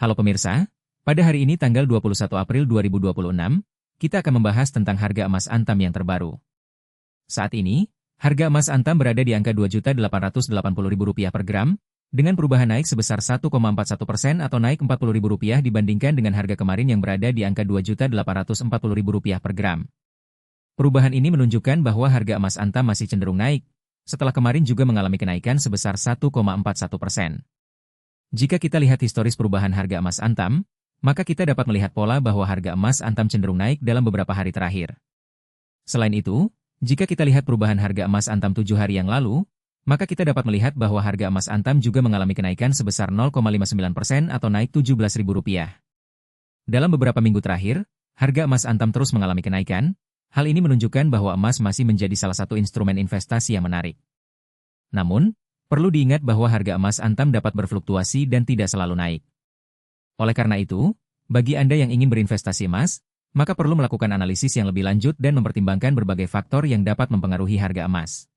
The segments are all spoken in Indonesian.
Halo pemirsa, pada hari ini tanggal 21 April 2026, kita akan membahas tentang harga emas Antam yang terbaru. Saat ini, harga emas Antam berada di angka Rp2.880.000 per gram, dengan perubahan naik sebesar 1,41% atau naik Rp40.000 dibandingkan dengan harga kemarin yang berada di angka Rp2.840.000 per gram. Perubahan ini menunjukkan bahwa harga emas Antam masih cenderung naik, setelah kemarin juga mengalami kenaikan sebesar 1,41%. Jika kita lihat historis perubahan harga emas Antam, maka kita dapat melihat pola bahwa harga emas Antam cenderung naik dalam beberapa hari terakhir. Selain itu, jika kita lihat perubahan harga emas Antam 7 hari yang lalu, maka kita dapat melihat bahwa harga emas Antam juga mengalami kenaikan sebesar 0,59% atau naik Rp17.000. Dalam beberapa minggu terakhir, harga emas Antam terus mengalami kenaikan. Hal ini menunjukkan bahwa emas masih menjadi salah satu instrumen investasi yang menarik. Namun, perlu diingat bahwa harga emas Antam dapat berfluktuasi dan tidak selalu naik. Oleh karena itu, bagi Anda yang ingin berinvestasi emas, maka perlu melakukan analisis yang lebih lanjut dan mempertimbangkan berbagai faktor yang dapat mempengaruhi harga emas.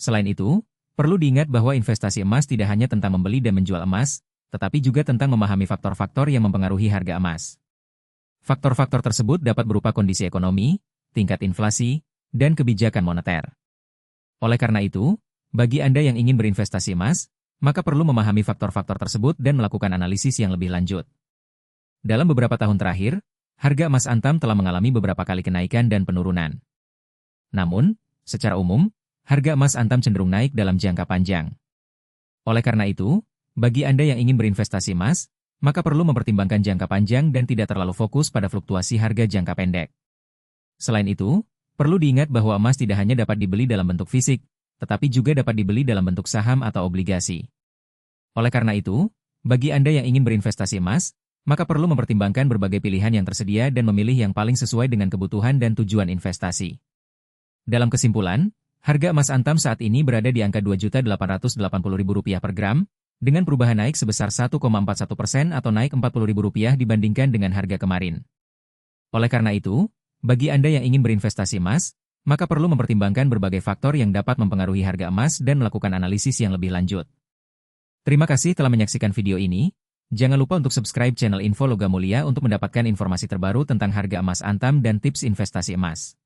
Selain itu, perlu diingat bahwa investasi emas tidak hanya tentang membeli dan menjual emas, tetapi juga tentang memahami faktor-faktor yang mempengaruhi harga emas. Faktor-faktor tersebut dapat berupa kondisi ekonomi, tingkat inflasi, dan kebijakan moneter. Oleh karena itu, bagi Anda yang ingin berinvestasi emas, maka perlu memahami faktor-faktor tersebut dan melakukan analisis yang lebih lanjut. Dalam beberapa tahun terakhir, harga emas Antam telah mengalami beberapa kali kenaikan dan penurunan. Namun, secara umum, harga emas Antam cenderung naik dalam jangka panjang. Oleh karena itu, bagi Anda yang ingin berinvestasi emas, maka perlu mempertimbangkan jangka panjang dan tidak terlalu fokus pada fluktuasi harga jangka pendek. Selain itu, perlu diingat bahwa emas tidak hanya dapat dibeli dalam bentuk fisik, tetapi juga dapat dibeli dalam bentuk saham atau obligasi. Oleh karena itu, bagi Anda yang ingin berinvestasi emas, maka perlu mempertimbangkan berbagai pilihan yang tersedia dan memilih yang paling sesuai dengan kebutuhan dan tujuan investasi. Dalam kesimpulan, harga emas Antam saat ini berada di angka Rp2.880.000 per gram, dengan perubahan naik sebesar 1,41% atau naik Rp40.000 dibandingkan dengan harga kemarin. Oleh karena itu, bagi Anda yang ingin berinvestasi emas, maka perlu mempertimbangkan berbagai faktor yang dapat mempengaruhi harga emas dan melakukan analisis yang lebih lanjut. Terima kasih telah menyaksikan video ini. Jangan lupa untuk subscribe channel Info Logam Mulia untuk mendapatkan informasi terbaru tentang harga emas Antam dan tips investasi emas.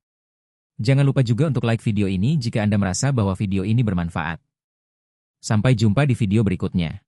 Jangan lupa juga untuk like video ini jika Anda merasa bahwa video ini bermanfaat. Sampai jumpa di video berikutnya.